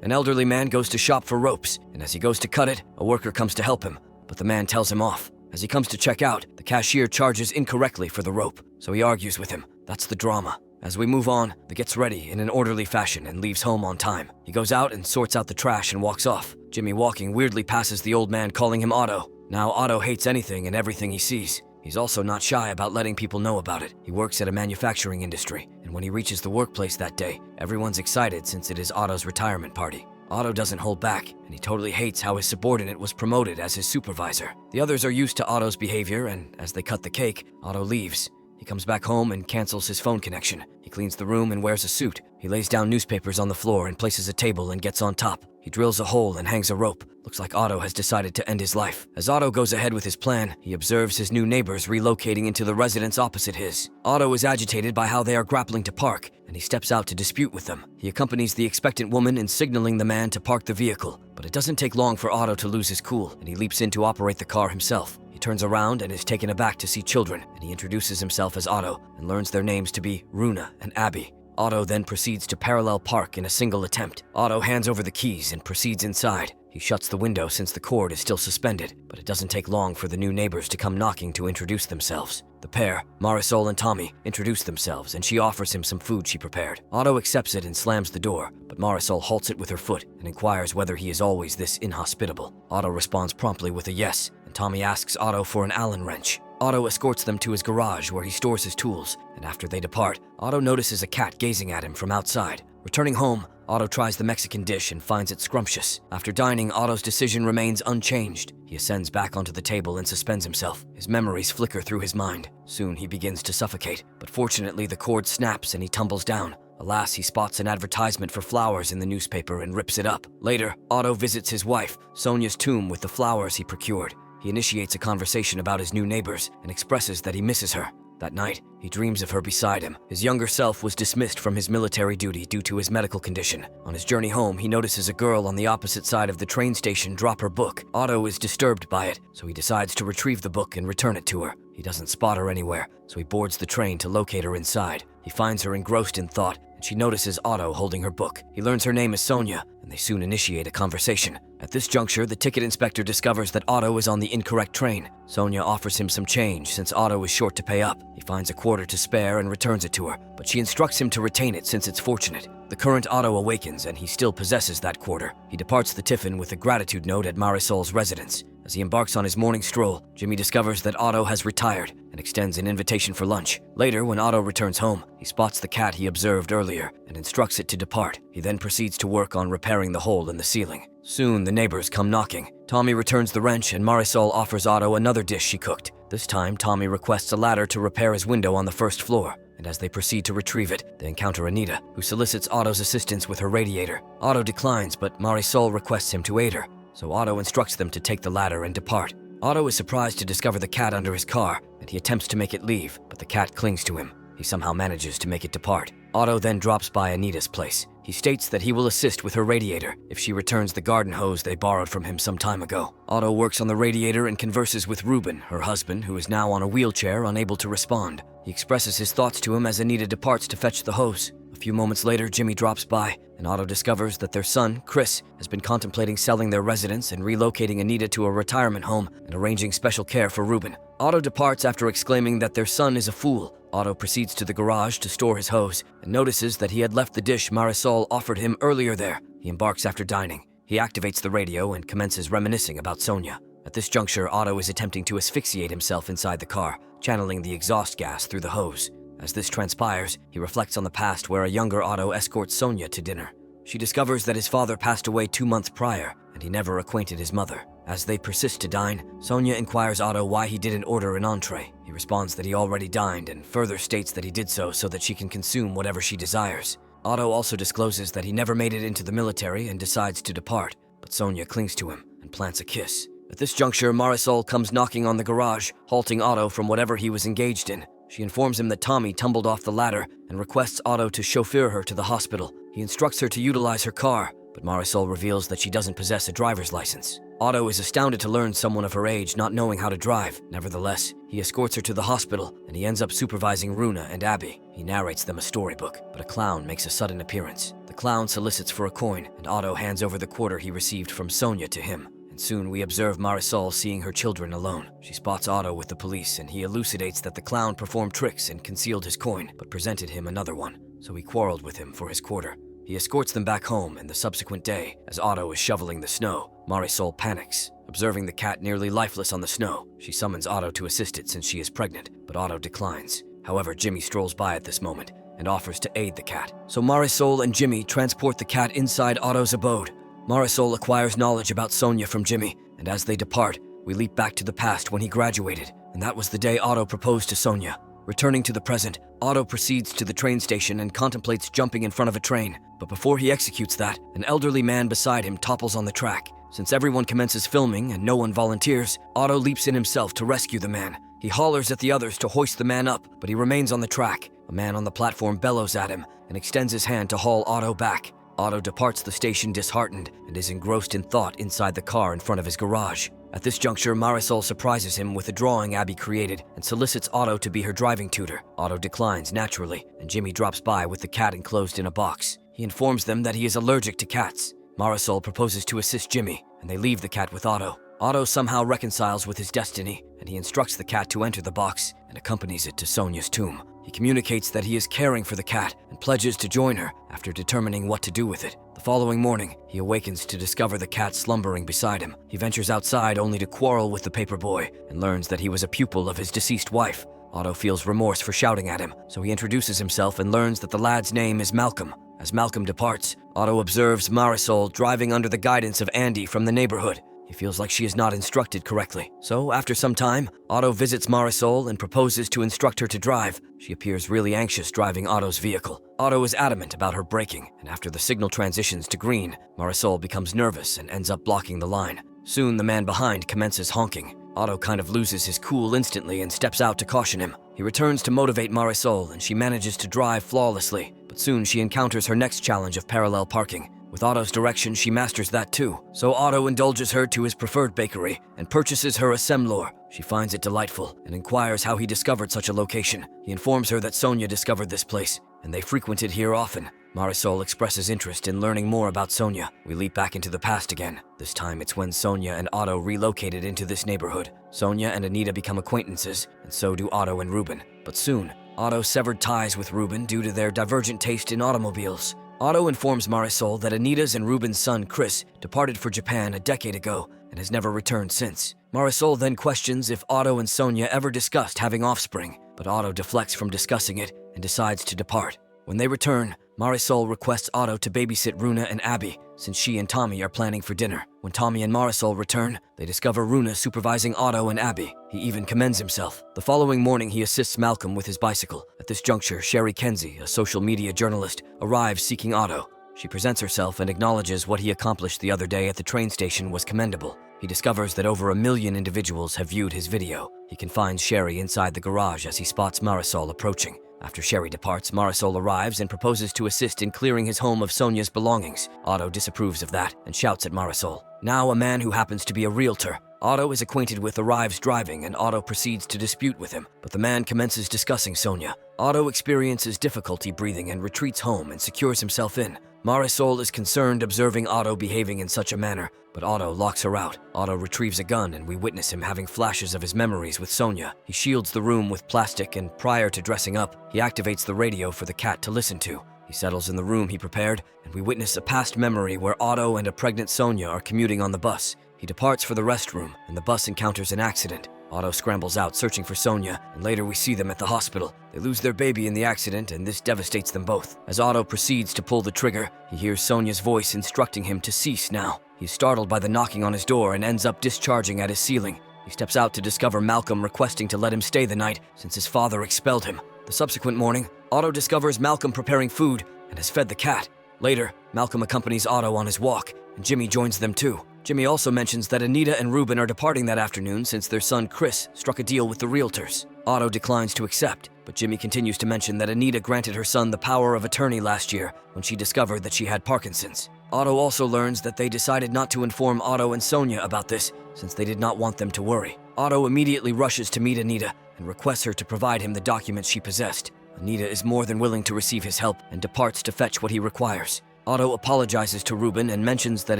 An elderly man goes to shop for ropes, and as he goes to cut it, a worker comes to help him, but the man tells him off. As he comes to check out, the cashier charges incorrectly for the rope, so he argues with him. That's the drama. As we move on, the gets ready in an orderly fashion and leaves home on time. He goes out and sorts out the trash and walks off. Jimmy walking weirdly passes the old man calling him Otto. Now Otto hates anything and everything he sees. He's also not shy about letting people know about it. He works at a manufacturing industry, and when he reaches the workplace that day, everyone's excited since it is Otto's retirement party. Otto doesn't hold back, and he totally hates how his subordinate was promoted as his supervisor. The others are used to Otto's behavior, and as they cut the cake, Otto leaves. He comes back home and cancels his phone connection. He cleans the room and wears a suit. He lays down newspapers on the floor and places a table and gets on top. He drills a hole and hangs a rope. Looks like Otto has decided to end his life. As Otto goes ahead with his plan, he observes his new neighbors relocating into the residence opposite his. Otto is agitated by how they are grappling to park, and he steps out to dispute with them. He accompanies the expectant woman in signaling the man to park the vehicle, but it doesn't take long for Otto to lose his cool, and he leaps in to operate the car himself. He turns around and is taken aback to see children, and he introduces himself as Otto and learns their names to be Runa and Abby. Otto then proceeds to parallel park in a single attempt. Otto hands over the keys and proceeds inside. He shuts the window since the cord is still suspended, but it doesn't take long for the new neighbors to come knocking to introduce themselves. The pair, Marisol and Tommy, introduce themselves and she offers him some food she prepared. Otto accepts it and slams the door, but Marisol halts it with her foot and inquires whether he is always this inhospitable. Otto responds promptly with a yes, and Tommy asks Otto for an Allen wrench. Otto escorts them to his garage where he stores his tools, and after they depart, Otto notices a cat gazing at him from outside. Returning home, Otto tries the Mexican dish and finds it scrumptious. After dining, Otto's decision remains unchanged. He ascends back onto the table and suspends himself. His memories flicker through his mind. Soon he begins to suffocate, but fortunately the cord snaps and he tumbles down. Alas, he spots an advertisement for flowers in the newspaper and rips it up. Later, Otto visits his wife, Sonia's tomb with the flowers he procured. He initiates a conversation about his new neighbors and expresses that he misses her. That night, he dreams of her beside him. His younger self was dismissed from his military duty due to his medical condition. On his journey home, he notices a girl on the opposite side of the train station drop her book. Otto is disturbed by it, so he decides to retrieve the book and return it to her. He doesn't spot her anywhere, so he boards the train to locate her inside. He finds her engrossed in thought, and she notices Otto holding her book. He learns her name is Sonia, and they soon initiate a conversation. At this juncture, the ticket inspector discovers that Otto is on the incorrect train. Sonia offers him some change since Otto is short to pay up. He finds a quarter to spare and returns it to her, but she instructs him to retain it since it's fortunate. The current Otto awakens and he still possesses that quarter. He departs the tiffin with a gratitude note at Marisol's residence. As he embarks on his morning stroll, Jimmy discovers that Otto has retired and extends an invitation for lunch. Later, when Otto returns home, he spots the cat he observed earlier and instructs it to depart. He then proceeds to work on repairing the hole in the ceiling. Soon, the neighbors come knocking. Tommy returns the wrench and Marisol offers Otto another dish she cooked. This time, Tommy requests a ladder to repair his window on the first floor, and as they proceed to retrieve it, they encounter Anita, who solicits Otto's assistance with her radiator. Otto declines, but Marisol requests him to aid her, so Otto instructs them to take the ladder and depart. Otto is surprised to discover the cat under his car, and he attempts to make it leave, but the cat clings to him. He somehow manages to make it depart. Otto then drops by Anita's place. He states that he will assist with her radiator if she returns the garden hose they borrowed from him some time ago. Otto works on the radiator and converses with Ruben, her husband, who is now on a wheelchair, unable to respond. He expresses his thoughts to him as Anita departs to fetch the hose. A few moments later, Jimmy drops by, and Otto discovers that their son, Chris, has been contemplating selling their residence and relocating Anita to a retirement home and arranging special care for Ruben. Otto departs after exclaiming that their son is a fool. Otto proceeds to the garage to store his hose and notices that he had left the dish Marisol offered him earlier there. He embarks after dining. He activates the radio and commences reminiscing about Sonia. At this juncture, Otto is attempting to asphyxiate himself inside the car, channeling the exhaust gas through the hose. As this transpires, he reflects on the past where a younger Otto escorts Sonia to dinner. She discovers that his father passed away 2 months prior, and he never acquainted his mother. As they persist to dine, Sonia inquires Otto why he didn't order an entree. He responds that he already dined and further states that he did so that she can consume whatever she desires. Otto also discloses that he never made it into the military and decides to depart, but Sonia clings to him and plants a kiss. At this juncture, Marisol comes knocking on the garage, halting Otto from whatever he was engaged in. She informs him that Tommy tumbled off the ladder and requests Otto to chauffeur her to the hospital. He instructs her to utilize her car, but Marisol reveals that she doesn't possess a driver's license. Otto is astounded to learn someone of her age not knowing how to drive. Nevertheless, he escorts her to the hospital, and he ends up supervising Runa and Abby. He narrates them a storybook, but a clown makes a sudden appearance. The clown solicits for a coin, and Otto hands over the quarter he received from Sonia to him. And soon we observe Marisol seeing her children alone. She spots Otto with the police, and he elucidates that the clown performed tricks and concealed his coin, but presented him another one, so he quarreled with him for his quarter. He escorts them back home, and the subsequent day, as Otto is shoveling the snow, Marisol panics. Observing the cat nearly lifeless on the snow, she summons Otto to assist it since she is pregnant, but Otto declines. However, Jimmy strolls by at this moment and offers to aid the cat. So Marisol and Jimmy transport the cat inside Otto's abode. Marisol acquires knowledge about Sonia from Jimmy, and as they depart, we leap back to the past when he graduated, and that was the day Otto proposed to Sonia. Returning to the present, Otto proceeds to the train station and contemplates jumping in front of a train. But before he executes that, an elderly man beside him topples on the track. Since everyone commences filming and no one volunteers, Otto leaps in himself to rescue the man. He hollers at the others to hoist the man up, but he remains on the track. A man on the platform bellows at him and extends his hand to haul Otto back. Otto departs the station disheartened and is engrossed in thought inside the car in front of his garage. At this juncture, Marisol surprises him with a drawing Abby created and solicits Otto to be her driving tutor. Otto declines naturally, and Jimmy drops by with the cat enclosed in a box. He informs them that he is allergic to cats. Marisol proposes to assist Jimmy, and they leave the cat with Otto. Otto somehow reconciles with his destiny, and he instructs the cat to enter the box and accompanies it to Sonia's tomb. He communicates that he is caring for the cat and pledges to join her after determining what to do with it. The following morning, he awakens to discover the cat slumbering beside him. He ventures outside only to quarrel with the paper boy and learns that he was a pupil of his deceased wife. Otto feels remorse for shouting at him, so he introduces himself and learns that the lad's name is Malcolm. As Malcolm departs, Otto observes Marisol driving under the guidance of Andy from the neighborhood. He feels like she is not instructed correctly. So, after some time, Otto visits Marisol and proposes to instruct her to drive. She appears really anxious driving Otto's vehicle. Otto is adamant about her braking, and after the signal transitions to green, Marisol becomes nervous and ends up blocking the line. Soon, the man behind commences honking. Otto kind of loses his cool instantly and steps out to caution him. He returns to motivate Marisol, and she manages to drive flawlessly. But soon she encounters her next challenge of parallel parking. With Otto's direction, she masters that too. So Otto indulges her to his preferred bakery and purchases her a semlor. She finds it delightful and inquires how he discovered such a location. He informs her that Sonia discovered this place, and they frequented here often. Marisol expresses interest in learning more about Sonia. We leap back into the past again. This time it's when Sonia and Otto relocated into this neighborhood. Sonia and Anita become acquaintances, and so do Otto and Ruben. But soon, Otto severed ties with Ruben due to their divergent taste in automobiles. Otto informs Marisol that Anita's and Ruben's son, Chris, departed for Japan a decade ago and has never returned since. Marisol then questions if Otto and Sonia ever discussed having offspring, but Otto deflects from discussing it and decides to depart. When they return, Marisol requests Otto to babysit Runa and Abby, since she and Tommy are planning for dinner. When Tommy and Marisol return, they discover Runa supervising Otto and Abby. He even commends himself. The following morning, he assists Malcolm with his bicycle. At this juncture, Sherry Kenzie, a social media journalist, arrives seeking Otto. She presents herself and acknowledges what he accomplished the other day at the train station was commendable. He discovers that over 1 million individuals have viewed his video. He confines Sherry inside the garage as he spots Marisol approaching. After Sherry departs, Marisol arrives and proposes to assist in clearing his home of Sonia's belongings. Otto disapproves of that and shouts at Marisol. Now a man who happens to be a realtor Otto is acquainted with arrives driving, and Otto proceeds to dispute with him, but the man commences discussing Sonia. Otto experiences difficulty breathing and retreats home and secures himself in. Marisol is concerned observing Otto behaving in such a manner, but Otto locks her out. Otto retrieves a gun and we witness him having flashes of his memories with Sonia. He shields the room with plastic and prior to dressing up, he activates the radio for the cat to listen to. He settles in the room he prepared, and we witness a past memory where Otto and a pregnant Sonia are commuting on the bus. He departs for the restroom, and the bus encounters an accident. Otto scrambles out searching for Sonia, and later we see them at the hospital. They lose their baby in the accident, and this devastates them both. As Otto proceeds to pull the trigger, he hears Sonia's voice instructing him to cease now. He's startled by the knocking on his door and ends up discharging at his ceiling. He steps out to discover Malcolm requesting to let him stay the night since his father expelled him. The subsequent morning, Otto discovers Malcolm preparing food and has fed the cat. Later, Malcolm accompanies Otto on his walk, and Jimmy joins them too. Jimmy also mentions that Anita and Ruben are departing that afternoon since their son Chris struck a deal with the realtors. Otto declines to accept, but Jimmy continues to mention that Anita granted her son the power of attorney last year when she discovered that she had Parkinson's. Otto also learns that they decided not to inform Otto and Sonia about this since they did not want them to worry. Otto immediately rushes to meet Anita and requests her to provide him the documents she possessed. Anita is more than willing to receive his help and departs to fetch what he requires. Otto apologizes to Ruben and mentions that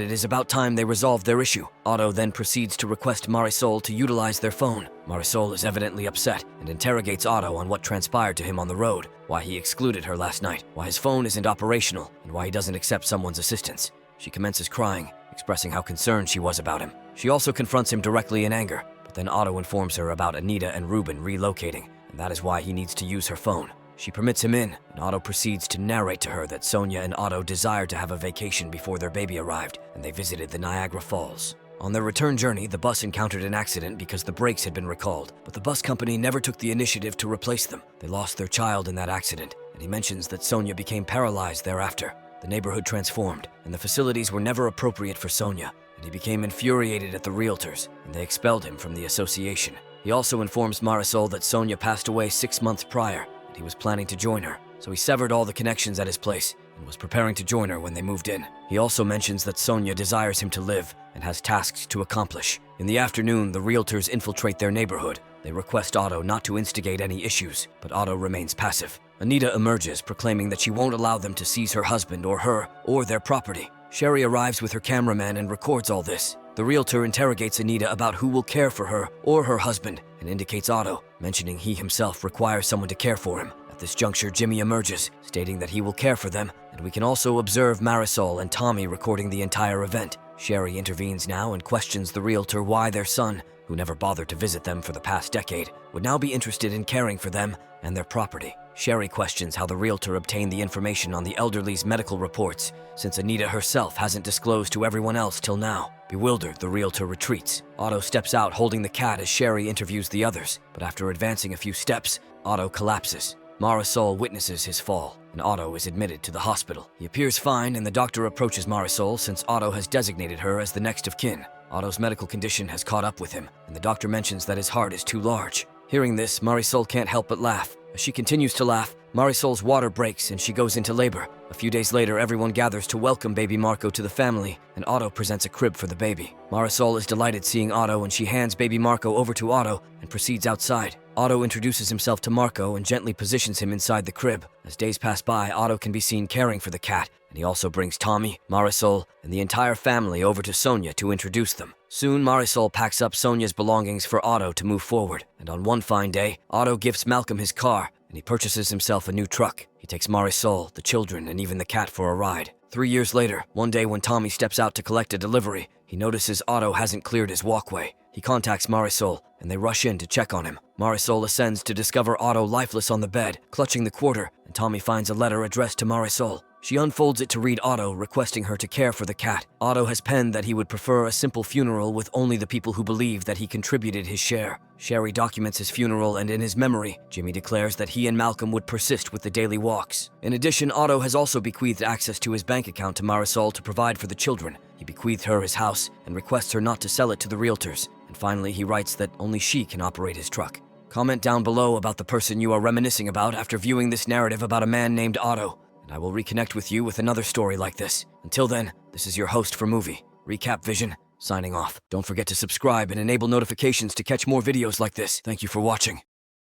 it is about time they resolve their issue. Otto then proceeds to request Marisol to utilize their phone. Marisol is evidently upset and interrogates Otto on what transpired to him on the road, why he excluded her last night, why his phone isn't operational, and why he doesn't accept someone's assistance. She commences crying, expressing how concerned she was about him. She also confronts him directly in anger, but then Otto informs her about Anita and Ruben relocating, and that is why he needs to use her phone. She permits him in, and Otto proceeds to narrate to her that Sonia and Otto desired to have a vacation before their baby arrived, and they visited the Niagara Falls. On their return journey, the bus encountered an accident because the brakes had been recalled, but the bus company never took the initiative to replace them. They lost their child in that accident, and he mentions that Sonia became paralyzed thereafter. The neighborhood transformed, and the facilities were never appropriate for Sonia, and he became infuriated at the realtors, and they expelled him from the association. He also informs Marisol that Sonia passed away 6 months prior, and he was planning to join her, so he severed all the connections at his place and was preparing to join her when they moved in. He also mentions that Sonia desires him to live and has tasks to accomplish. In the afternoon, the realtors infiltrate their neighborhood. They request Otto not to instigate any issues, but Otto remains passive. Anita emerges, proclaiming that she won't allow them to seize her husband or her or their property. Sherry arrives with her cameraman and records all this. The realtor interrogates Anita about who will care for her or her husband and indicates Otto, mentioning he himself requires someone to care for him. At this juncture, Jimmy emerges, stating that he will care for them, and we can also observe Marisol and Tommy recording the entire event. Sherry intervenes now and questions the realtor why their son, who never bothered to visit them for the past decade, would now be interested in caring for them and their property. Sherry questions how the realtor obtained the information on the elderly's medical reports, since Anita herself hasn't disclosed to everyone else till now. Bewildered, the realtor retreats. Otto steps out holding the cat as Sherry interviews the others, but after advancing a few steps, Otto collapses. Marisol witnesses his fall, and Otto is admitted to the hospital. He appears fine, and the doctor approaches Marisol since Otto has designated her as the next of kin. Otto's medical condition has caught up with him, and the doctor mentions that his heart is too large. Hearing this, Marisol can't help but laugh. As she continues to laugh, Marisol's water breaks and she goes into labor. A few days later, everyone gathers to welcome baby Marco to the family, and Otto presents a crib for the baby. Marisol is delighted seeing Otto, and she hands baby Marco over to Otto and proceeds outside. Otto introduces himself to Marco and gently positions him inside the crib. As days pass by, Otto can be seen caring for the cat, and he also brings Tommy, Marisol, and the entire family over to Sonia to introduce them. Soon, Marisol packs up Sonia's belongings for Otto to move forward, and on one fine day, Otto gifts Malcolm his car, and he purchases himself a new truck. He takes Marisol, the children, and even the cat for a ride. 3 years later, one day when Tommy steps out to collect a delivery, he notices Otto hasn't cleared his walkway. He contacts Marisol, and they rush in to check on him. Marisol ascends to discover Otto lifeless on the bed, clutching the quarter, and Tommy finds a letter addressed to Marisol. She unfolds it to read Otto, requesting her to care for the cat. Otto has penned that he would prefer a simple funeral with only the people who believe that he contributed his share. Sherry documents his funeral, and in his memory, Jimmy declares that he and Malcolm would persist with the daily walks. In addition, Otto has also bequeathed access to his bank account to Marisol to provide for the children. He bequeathed her his house and requests her not to sell it to the realtors. And finally, he writes that only she can operate his truck. Comment down below about the person you are reminiscing about after viewing this narrative about a man named Otto, and I will reconnect with you with another story like this. Until then, this is your host for Movie Recap Vision, signing off. Don't forget to subscribe and enable notifications to catch more videos like this. Thank you for watching.